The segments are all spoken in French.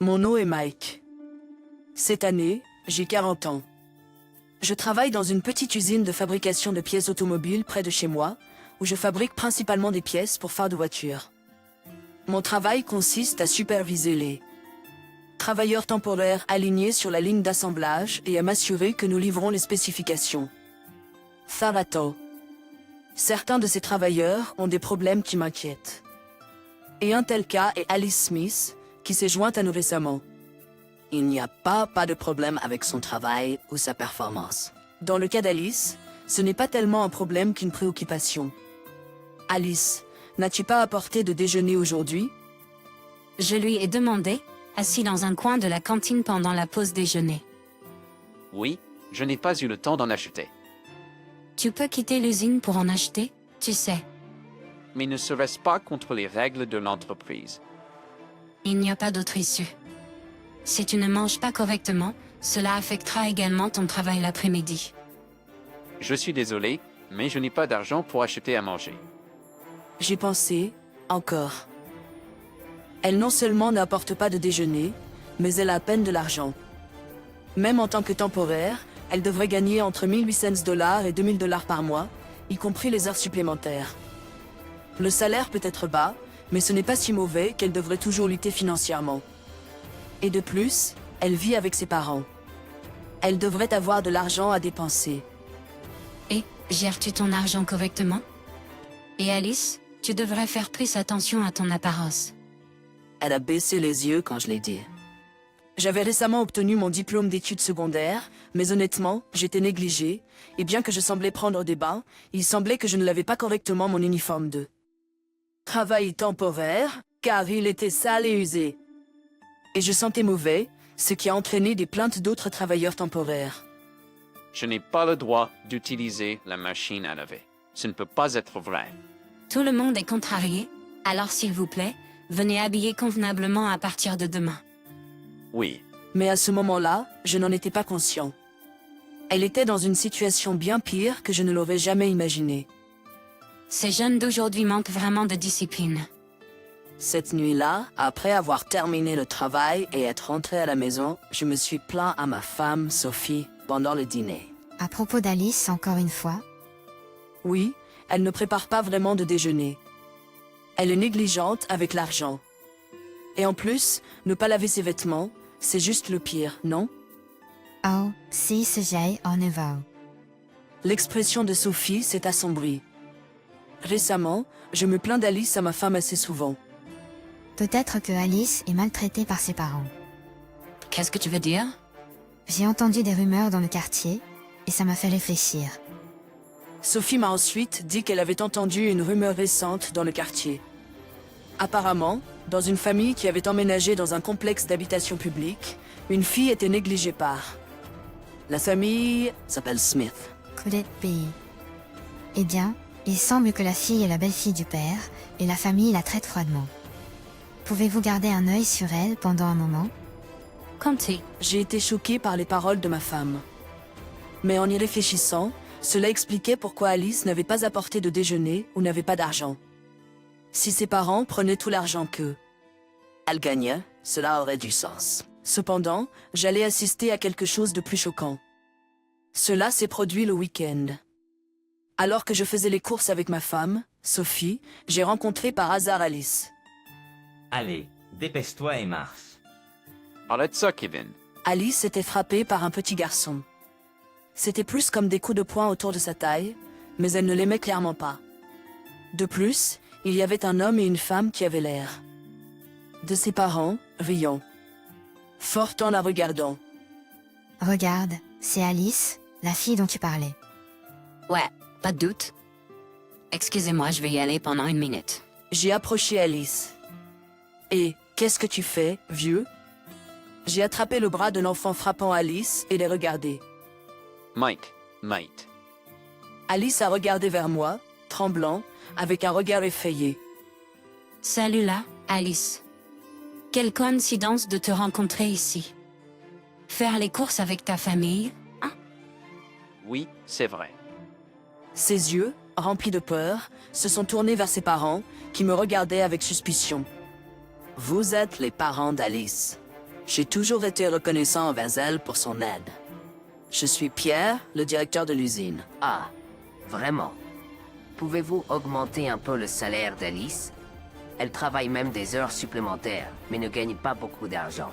Mon nom est Mike. Cette année, j'ai 40 ans. Je travaille dans une petite usine de fabrication de pièces automobiles près de chez moi, où je fabrique principalement des pièces pour phares de voitures. Mon travail consiste à superviser les travailleurs temporaires alignés sur la ligne d'assemblage et à m'assurer que nous livrons les spécifications. Tharato. Certains de ces travailleurs ont des problèmes qui m'inquiètent. Et un tel cas est Alice Smith, qui s'est jointe à nous récemment. Il n'y a pas de problème avec son travail ou sa performance. Dans le cas d'Alice, ce n'est pas tellement un problème qu'une préoccupation. Alice, n'as-tu pas apporté de déjeuner aujourd'hui? Je lui ai demandé, assis dans un coin de la cantine pendant la pause déjeuner. Oui, je n'ai pas eu le temps d'en acheter. Tu peux quitter l'usine pour en acheter, tu sais. Mais ne serait-ce pas contre les règles de l'entreprise? Il n'y a pas d'autre issue. Si tu ne manges pas correctement, cela affectera également ton travail l'après-midi. Je suis désolé, mais je n'ai pas d'argent pour acheter à manger. J'ai pensé, encore. Elle non seulement n'apporte pas de déjeuner, mais elle a à peine de l'argent. Même en tant que temporaire, elle devrait gagner entre $1,800 et $2,000 par mois, y compris les heures supplémentaires. Le salaire peut être bas, mais ce n'est pas si mauvais qu'elle devrait toujours lutter financièrement. Et de plus, elle vit avec ses parents. Elle devrait avoir de l'argent à dépenser. Et, gères-tu ton argent correctement? Et Alice, tu devrais faire plus attention à ton apparence. Elle a baissé les yeux quand je l'ai dit. J'avais récemment obtenu mon diplôme d'études secondaires, mais honnêtement, j'étais négligée, et bien que je semblais prendre des bains, il semblait que je ne lavais pas correctement mon uniforme de travail temporaire, car il était sale et usé. Et je sentais mauvais, ce qui a entraîné des plaintes d'autres travailleurs temporaires. Je n'ai pas le droit d'utiliser la machine à laver. Ce ne peut pas être vrai. Tout le monde est contrarié, alors s'il vous plaît, venez habiller convenablement à partir de demain. Oui, Mais à ce moment-là, je n'en étais pas conscient. Elle était dans une situation bien pire que je ne l'aurais jamais imaginée. Ces jeunes d'aujourd'hui manquent vraiment de discipline. Cette nuit-là, après avoir terminé le travail et être rentré à la maison, je me suis plaint à ma femme, Sophie, pendant le dîner. À propos d'Alice, encore une fois, Oui, elle ne prépare pas vraiment de déjeuner. Elle est négligente avec l'argent. Et en plus, ne pas laver ses vêtements, c'est juste le pire, non? oh, si sujei au niveau. L'expression de Sophie s'est assombrie. Récemment, je me plains d'Alice à ma femme assez souvent. Peut-être que Alice est maltraitée par ses parents. Qu'est-ce que tu veux dire? J'ai entendu des rumeurs dans le quartier, et ça m'a fait réfléchir. Sophie m'a ensuite dit qu'elle avait entendu une rumeur récente dans le quartier. Apparemment, dans une famille qui avait emménagé dans un complexe d'habitation publique, une fille était négligée par... La famille s'appelle Smith. Could it be? Eh bien, il semble que la fille est la belle-fille du père, et la famille la traite froidement. Pouvez-vous garder un œil sur elle pendant un moment? Comptez. J'ai été choquée par les paroles de ma femme. Mais en y réfléchissant, cela expliquait pourquoi Alice n'avait pas apporté de déjeuner ou n'avait pas d'argent. Si ses parents prenaient tout l'argent qu'eux. Elle gagnait, cela aurait du sens. Cependant, j'allais assister à quelque chose de plus choquant. Cela s'est produit le week-end. Alors que je faisais les courses avec ma femme, Sophie, j'ai rencontré par hasard Alice. Allez, dépêche-toi et marche. arrête ça, Kevin. Alice était frappée par un petit garçon. C'était plus comme des coups de poing autour de sa taille, mais elle ne l'aimait clairement pas. De plus, il y avait un homme et une femme qui avaient l'air de ses parents, riant. Fort en la regardant. Regarde, c'est Alice, la fille dont tu parlais. Ouais, pas de doute. Excusez-moi, je vais y aller pendant 1 minute. J'ai approché Alice. Et, qu'est-ce que tu fais, vieux? J'ai attrapé le bras de l'enfant frappant Alice et l'ai regardé. Mike, mate. Alice a regardé vers moi, tremblant, avec un regard effrayé. Salut là, Alice. Quelle coïncidence de te rencontrer ici. Faire les courses avec ta famille, hein? Oui, c'est vrai. Ses yeux, remplis de peur, se sont tournés vers ses parents, qui me regardaient avec suspicion. Vous êtes les parents d'Alice. J'ai toujours été reconnaissant envers elle pour son aide. Je suis Pierre, le directeur de l'usine. Ah, vraiment? Pouvez-vous augmenter un peu le salaire d'Alice? Elle travaille même des heures supplémentaires, mais ne gagne pas beaucoup d'argent.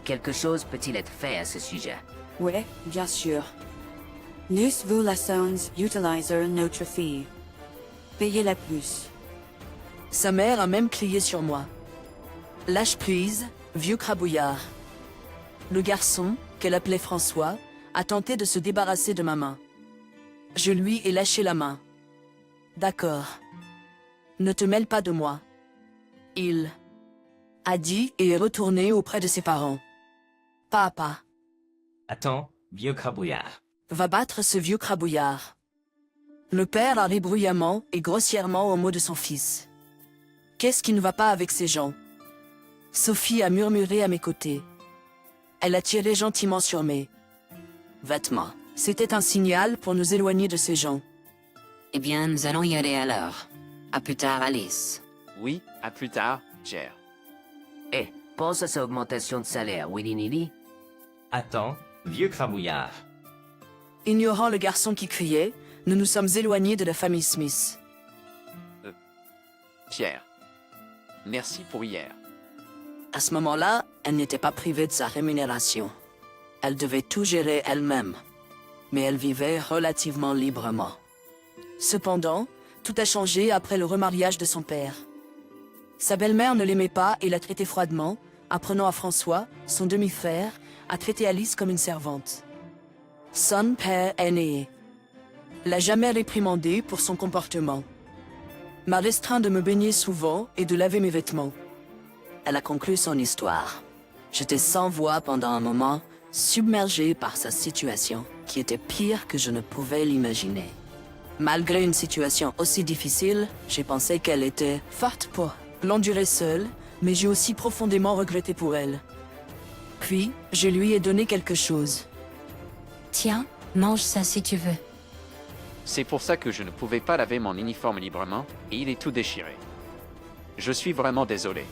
Quelque chose peut-il être fait à ce sujet? Oui, bien sûr. Nous vous laissons utiliser notre fille. Payez-la plus. Sa mère a même crié sur moi. Lâche prise, vieux crabouillard. Le garçon, qu'elle appelait François, a tenté de se débarrasser de ma main. Je lui ai lâché la main. D'accord. Ne te mêle pas de moi. Il a dit et est retourné auprès de ses parents. Papa, Attends, vieux crabouillard. va battre ce vieux crabouillard. Le père a ri bruyamment et grossièrement au mot de son fils. Qu'est-ce qui ne va pas avec ces gens? Sophie a murmuré à mes côtés. Elle a tiré gentiment sur mes vêtements. C'était un signal pour nous éloigner de ces gens. Eh bien, nous allons y aller alors. À plus tard, Alice. Oui, à plus tard, Jer. Eh, pense à sa augmentation de salaire, Willy Nilly. Attends, vieux crabouillard. Ignorant le garçon qui criait, nous nous sommes éloignés de la famille Smith. Pierre, merci pour hier. À ce moment-là, elle n'était pas privée de sa rémunération. Elle devait tout gérer elle-même. Mais elle vivait relativement librement. Cependant, tout a changé après le remariage de son père. Sa belle-mère ne l'aimait pas et l'a traité froidement, apprenant à François, son demi-frère, à traiter Alice comme une servante. Son père aîné l'a jamais réprimandé pour son comportement. M'a restreint de me baigner souvent et de laver mes vêtements. Elle a conclu son histoire. J'étais sans voix pendant un moment, submergé par sa situation, qui était pire que je ne pouvais l'imaginer. Malgré une situation aussi difficile, j'ai pensé qu'elle était Forte pour l'endurer seule, mais j'ai aussi profondément regretté pour elle. Puis, je lui ai donné quelque chose. Tiens, mange ça si tu veux. C'est pour ça que je ne pouvais pas laver mon uniforme librement et il est tout déchiré. Je suis vraiment désolé.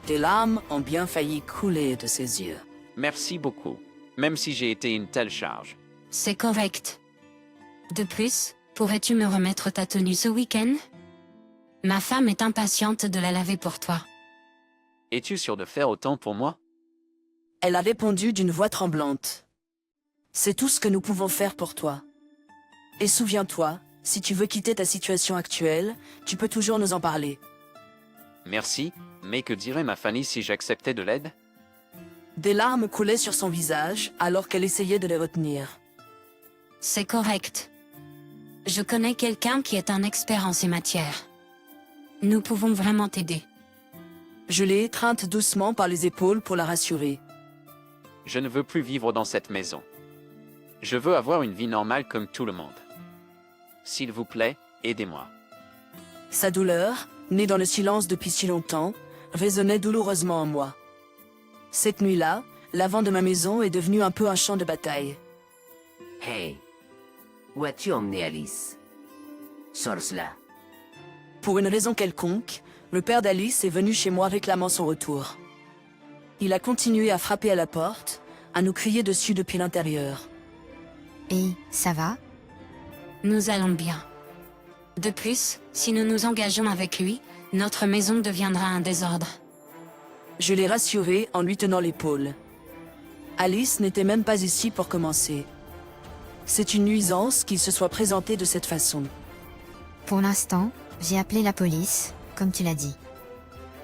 Des larmes ont bien failli couler de ses yeux. Merci beaucoup, même si j'ai été une telle charge. C'est correct. De plus, pourrais-tu me remettre ta tenue ce week-end? Ma femme est impatiente de la laver pour toi. Es-tu sûr de faire autant pour moi? Elle a répondu d'une voix tremblante. C'est tout ce que nous pouvons faire pour toi. Et souviens-toi, si tu veux quitter ta situation actuelle, tu peux toujours nous en parler. Merci, mais que dirait ma famille si j'acceptais de l'aide? Des larmes coulaient sur son visage alors qu'elle essayait de les retenir. C'est correct. Je connais quelqu'un qui est un expert en ces matières. Nous pouvons vraiment t'aider. Je l'ai étreinte doucement par les épaules pour la rassurer. Je ne veux plus vivre dans cette maison. Je veux avoir une vie normale comme tout le monde. S'il vous plaît, aidez-moi. Sa douleur, née dans le silence depuis si longtemps, résonnait douloureusement en moi. Cette nuit-là, l'avant de ma maison est devenu un peu un champ de bataille. Hey, où as-tu emmené Alice? Sors cela. Pour une raison quelconque, le père d'Alice est venu chez moi réclamant son retour. Il a continué à frapper à la porte, à nous crier dessus depuis l'intérieur. Et ça va? Nous allons bien. De plus, si nous nous engageons avec lui, notre maison deviendra un désordre. Je l'ai rassuré en lui tenant l'épaule. Alice n'était même pas ici pour commencer. C'est une nuisance qu'il se soit présenté de cette façon. Pour l'instant, j'ai appelé la police, comme tu l'as dit.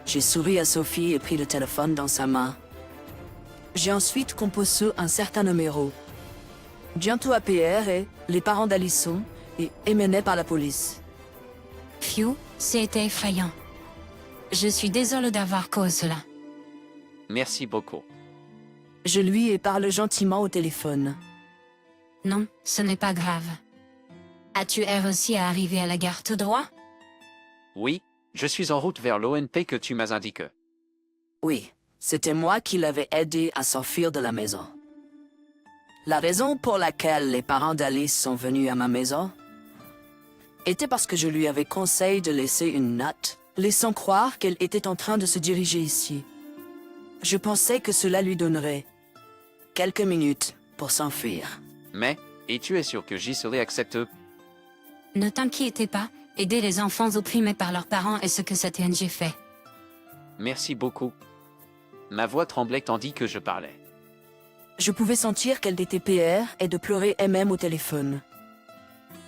J'ai souri à Sophie et pris le téléphone dans sa main. J'ai ensuite composé un certain numéro. Bientôt APR et les parents d'Alisson et émenés par la police. Phew, c'était effrayant. Je suis désolée d'avoir causé cela. Merci beaucoup. Je lui ai parlé gentiment au téléphone. Non, ce n'est pas grave. As-tu réussi à arriver à la gare tout droit? Oui, je suis en route vers l'ONP que tu m'as indiqué. Oui, c'était moi qui l'avais aidé à s'enfuir de la maison. La raison pour laquelle les parents d'Alice sont venus à ma maison était parce que je lui avais conseillé de laisser une note, Laissant croire qu'elle était en train de se diriger ici. Je pensais que cela lui donnerait Quelques minutes pour s'enfuir. Mais, et tu es sûr que Gisele accepte? Ne t'inquiétez pas, aider les enfants opprimés par leurs parents est ce que cette ONG fait. Merci beaucoup. Ma voix tremblait tandis que je parlais. Je pouvais sentir qu'elle était PR et de pleurer elle-même au téléphone.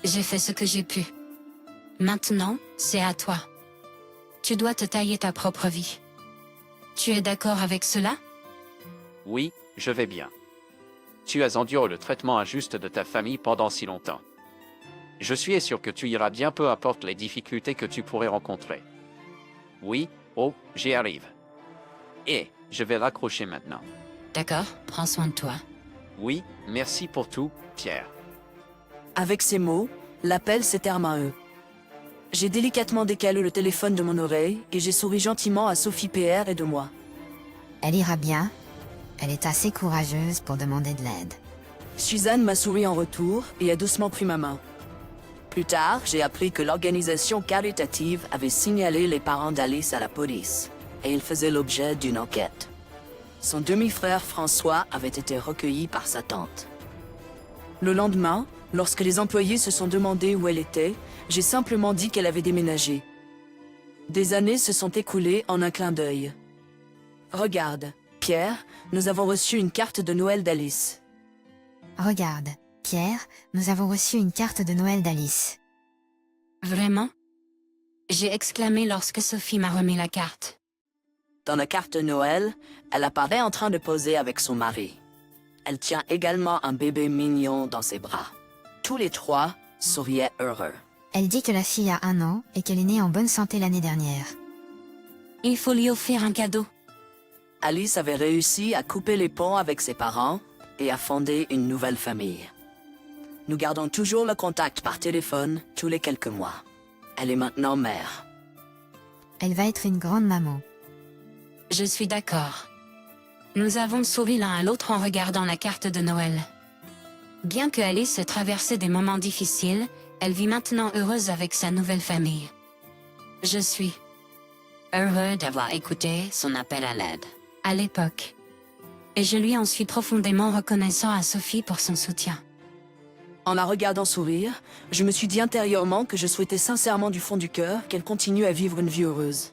J'ai fait ce que j'ai pu. Maintenant, c'est à toi. Tu dois te tailler ta propre vie. Tu es d'accord avec cela? Oui, je vais bien. Tu as enduré le traitement injuste de ta famille pendant si longtemps. Je suis sûr que tu iras bien peu importe les difficultés que tu pourrais rencontrer. Oui, oh, j'y arrive. Et, je vais raccrocher maintenant. D'accord, prends soin de toi. Oui, merci pour tout, Pierre. Avec ces mots, l'appel s'est terminé. J'ai délicatement décalé le téléphone de mon oreille et j'ai souri gentiment à Sophie PR et de moi. Elle ira bien. Elle est assez courageuse pour demander de l'aide. Suzanne m'a souri en retour et a doucement pris ma main. Plus tard, j'ai appris que l'organisation caritative avait signalé les parents d'Alice à la police, et ils faisaient l'objet d'une enquête. Son demi-frère François avait été recueilli par sa tante. Le lendemain, lorsque les employés se sont demandé où elle était, j'ai simplement dit qu'elle avait déménagé. Des années se sont écoulées en un clin d'œil. Regarde, Pierre, nous avons reçu une carte de Noël d'Alice. Regarde, Pierre, nous avons reçu une carte de Noël d'Alice. Vraiment? J'ai exclamé lorsque Sophie m'a remis la carte. Dans la carte de Noël, elle apparaît en train de poser avec son mari. Elle tient également un bébé mignon dans ses bras. Tous les trois souriaient heureux. Elle dit que la fille a 1 an et qu'elle est née en bonne santé l'année dernière. Il faut lui offrir un cadeau. Alice avait réussi à couper les ponts avec ses parents et à fonder une nouvelle famille. Nous gardons toujours le contact par téléphone tous les quelques mois. Elle est maintenant mère. Elle va être une grande maman. Je suis d'accord. Nous avons souri l'un à l'autre en regardant la carte de Noël. Bien que Alice ait traversé des moments difficiles, elle vit maintenant heureuse avec sa nouvelle famille. Je suis Heureux d'avoir écouté son appel à l'aide. à l'époque. Et je lui en suis profondément reconnaissant à Sophie pour son soutien. En la regardant sourire, je me suis dit intérieurement que je souhaitais sincèrement du fond du cœur qu'elle continue à vivre une vie heureuse.